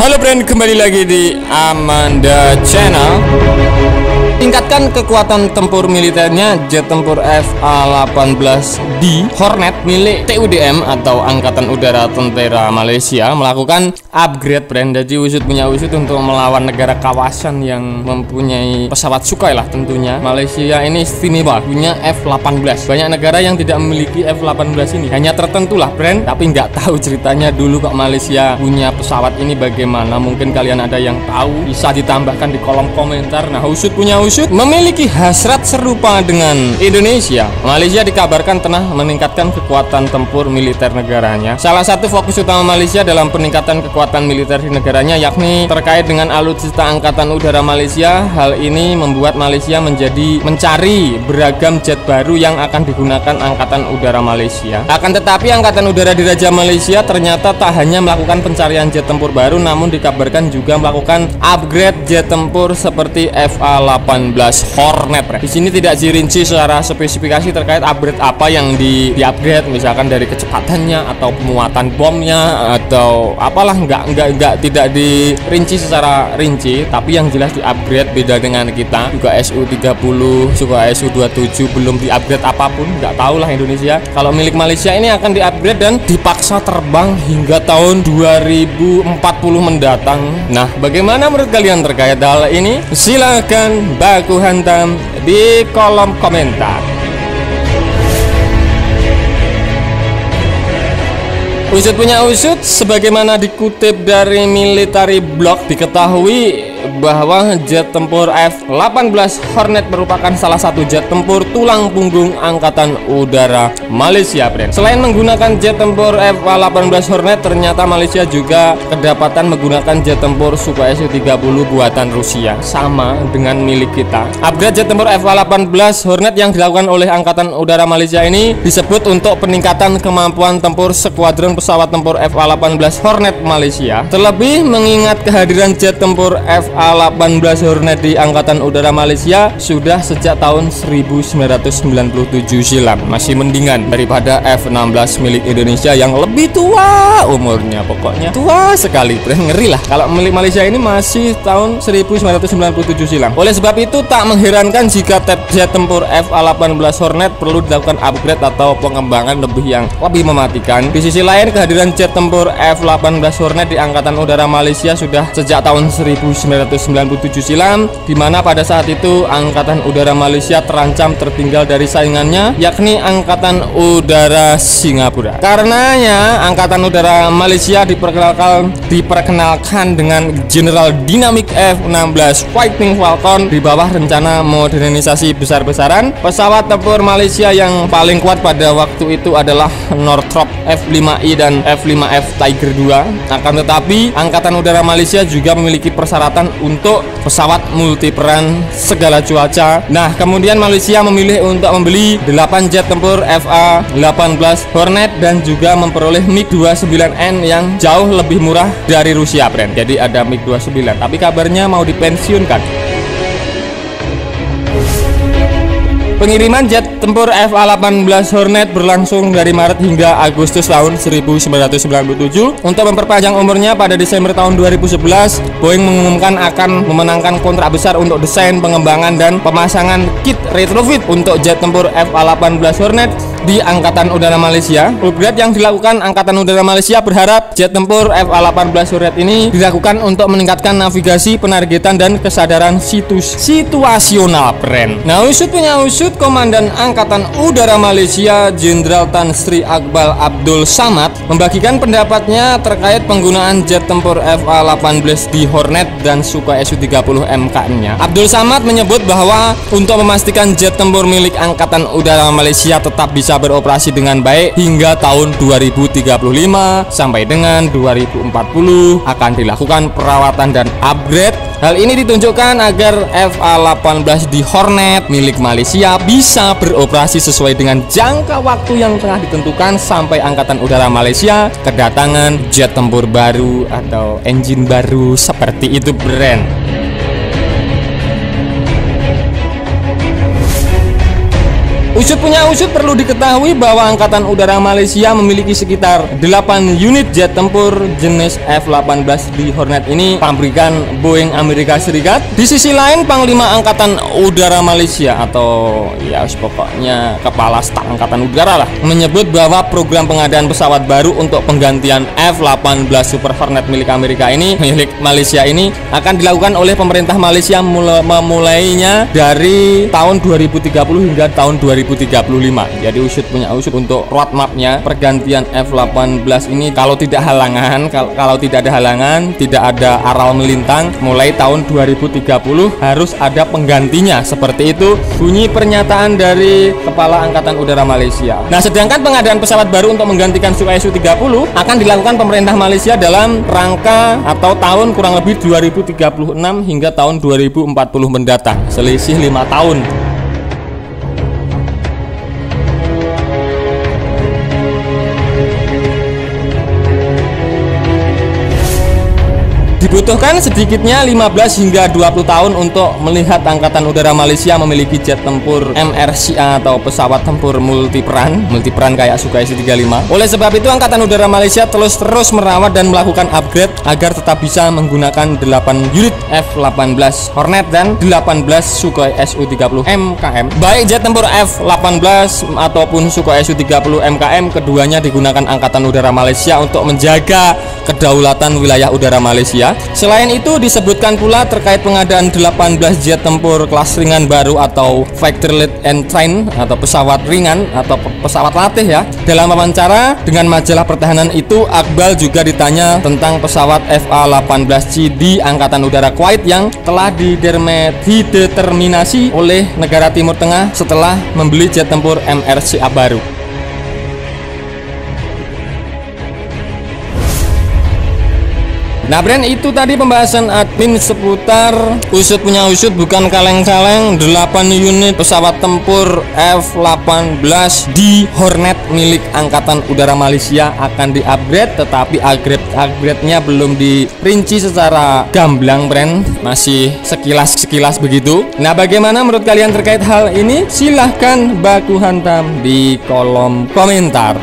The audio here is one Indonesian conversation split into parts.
Halo friend, kembali lagi di Amanda Channel. Tingkatkan kekuatan tempur militernya jet tempur FA-18D Hornet milik TUDM atau Angkatan Udara Tentara Malaysia melakukan upgrade brand. Jadi Usut punya Usut untuk melawan negara kawasan yang mempunyai pesawat Sukhoi lah tentunya. Malaysia ini istimewa punya F-18. Banyak negara yang tidak memiliki F-18 ini, hanya tertentu lah brand. Tapi nggak tahu ceritanya dulu kok Malaysia punya pesawat ini bagaimana. Mungkin kalian ada yang tahu, bisa ditambahkan di kolom komentar. Nah, Usut punya Usut memiliki hasrat serupa dengan Indonesia. Malaysia dikabarkan tengah meningkatkan kekuatan tempur militer negaranya. Salah satu fokus utama Malaysia dalam peningkatan kekuatan militer di negaranya yakni terkait dengan alutsista Angkatan Udara Malaysia. Hal ini membuat Malaysia mencari beragam jet baru yang akan digunakan Angkatan Udara Malaysia. Akan tetapi Angkatan Udara Diraja Malaysia ternyata tak hanya melakukan pencarian jet tempur baru, namun dikabarkan juga melakukan upgrade jet tempur seperti FA-18 Hornet. Di sini tidak dirinci secara spesifikasi terkait upgrade apa yang di-upgrade, misalkan dari kecepatannya atau pemuatan bomnya atau apalah, tidak dirinci secara rinci. Tapi yang jelas di-upgrade, beda dengan kita juga Su-30, juga Su-27 belum di-upgrade apapun, nggak tahu lah Indonesia. Kalau milik Malaysia ini akan di-upgrade dan dipaksa terbang hingga tahun 2040 mendatang. Nah, bagaimana menurut kalian terkait hal ini? Silakan baku hantam di kolom komentar. Usut punya Usut, sebagaimana dikutip dari Military Blog, diketahui bahwa jet tempur F-18 Hornet merupakan salah satu jet tempur tulang punggung Angkatan Udara Malaysia, friend. Selain menggunakan jet tempur F-18 Hornet, ternyata Malaysia juga kedapatan menggunakan jet tempur Sukhoi Su-30 buatan Rusia, sama dengan milik kita. Upgrade jet tempur F-18 Hornet yang dilakukan oleh Angkatan Udara Malaysia ini disebut untuk peningkatan kemampuan tempur skuadron pesawat tempur F-18 Hornet Malaysia. Terlebih mengingat kehadiran jet tempur F-18 Hornet di Angkatan Udara Malaysia sudah sejak tahun 1997 silam. Masih mendingan daripada F-16 milik Indonesia yang lebih tua umurnya. Pokoknya tua sekali, ngeri lah. Kalau milik Malaysia ini masih tahun 1997 silam. Oleh sebab itu tak mengherankan jika jet tempur F-18 Hornet perlu dilakukan upgrade atau pengembangan yang lebih mematikan. Di sisi lain, kehadiran jet tempur F-18 Hornet di Angkatan Udara Malaysia sudah sejak tahun 1997 silam, di mana pada saat itu Angkatan Udara Malaysia terancam tertinggal dari saingannya, yakni Angkatan Udara Singapura. Karenanya Angkatan Udara Malaysia diperkenalkan dengan General Dynamic F-16 Fighting Falcon di bawah rencana modernisasi besar-besaran. Pesawat tempur Malaysia yang paling kuat pada waktu itu adalah Northrop F-5I dan F-5F Tiger II. Akan tetapi Angkatan Udara Malaysia juga memiliki persyaratan untuk pesawat multiperan segala cuaca. Nah, kemudian Malaysia memilih untuk membeli 8 jet tempur FA-18 Hornet dan juga memperoleh MiG-29N yang jauh lebih murah dari Rusia, friend. Jadi ada MiG-29, tapi kabarnya mau dipensiunkan. Pengiriman jet tempur F-18 Hornet berlangsung dari Maret hingga Agustus tahun 1997. Untuk memperpanjang umurnya, pada Desember tahun 2011, Boeing mengumumkan akan memenangkan kontrak besar untuk desain, pengembangan, dan pemasangan kit retrofit untuk jet tempur F-18 Hornet di Angkatan Udara Malaysia. Upgrade yang dilakukan Angkatan Udara Malaysia berharap jet tempur F-18 Hornet ini dilakukan untuk meningkatkan navigasi, penargetan, dan kesadaran situasional, friend. Nah, Usut punya Usut, Komandan Angkatan Udara Malaysia Jenderal Tan Sri Akbar Abdul Samad membagikan pendapatnya terkait penggunaan jet tempur FA-18D Hornet dan Sukhoi Su-30 MK-nya. Abdul Samad menyebut bahwa untuk memastikan jet tempur milik Angkatan Udara Malaysia tetap bisa beroperasi dengan baik hingga tahun 2035 sampai dengan 2040 akan dilakukan perawatan dan upgrade. Hal ini ditunjukkan agar FA-18D Hornet milik Malaysia bisa beroperasi sesuai dengan jangka waktu yang telah ditentukan sampai Angkatan Udara Malaysia kedatangan jet tempur baru atau engine baru seperti itu, brand. Usut punya usut, perlu diketahui bahwa Angkatan Udara Malaysia memiliki sekitar 8 unit jet tempur jenis F-18D Hornet ini pabrikan Boeing Amerika Serikat. Di sisi lain, Panglima Angkatan Udara Malaysia atau ya pokoknya Kepala Staf Angkatan Udara lah menyebut bahwa program pengadaan pesawat baru untuk penggantian F-18 Super Hornet milik Amerika ini, milik Malaysia ini akan dilakukan oleh pemerintah Malaysia memulainya dari tahun 2030 hingga tahun 2035. Jadi usut punya usut untuk roadmapnya pergantian F-18 ini kalau tidak ada halangan, tidak ada aral melintang, mulai tahun 2030 harus ada penggantinya. Seperti itu bunyi pernyataan dari Kepala Angkatan Udara Malaysia. Nah, sedangkan pengadaan pesawat baru untuk menggantikan Sukhoi Su-30 akan dilakukan pemerintah Malaysia dalam rangka atau tahun kurang lebih 2036 hingga tahun 2040 mendatang, selisih 5 tahun. Dibutuhkan sedikitnya 15 hingga 20 tahun untuk melihat Angkatan Udara Malaysia memiliki jet tempur MRCA atau pesawat tempur multiperan kayak Sukhoi Su-35. Oleh sebab itu, Angkatan Udara Malaysia terus merawat dan melakukan upgrade agar tetap bisa menggunakan 8 unit F-18 Hornet dan 18 Sukhoi Su-30 MKM. Baik jet tempur F-18 ataupun Sukhoi Su-30 MKM, keduanya digunakan Angkatan Udara Malaysia untuk menjaga kedaulatan wilayah udara Malaysia. Selain itu, disebutkan pula terkait pengadaan 18 jet tempur kelas ringan baru atau Factory Light and Train atau pesawat ringan atau pesawat latih ya. Dalam wawancara dengan majalah pertahanan itu, Akbal juga ditanya tentang pesawat FA-18C di Angkatan Udara Kuwait yang telah dideterminasi oleh negara Timur Tengah setelah membeli jet tempur MRCA baru. Nah, brand itu tadi pembahasan admin seputar usut punya usut bukan kaleng-kaleng 8 unit pesawat tempur F-18D Hornet milik Angkatan Udara Malaysia akan di-upgrade, tetapi upgrade-nya belum diperinci secara gamblang, brand, masih sekilas begitu. Nah, bagaimana menurut kalian terkait hal ini? Silahkan baku hantam di kolom komentar.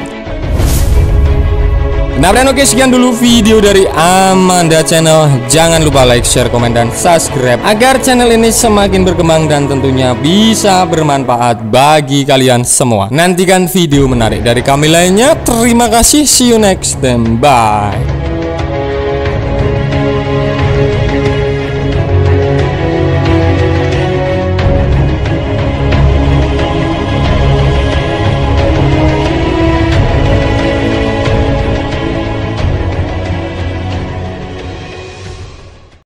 Nah, dan oke, sekian dulu video dari Amanda Channel. Jangan lupa like, share, komen, dan subscribe agar channel ini semakin berkembang dan tentunya bisa bermanfaat bagi kalian semua. Nantikan video menarik dari kami lainnya. Terima kasih, see you next time, bye.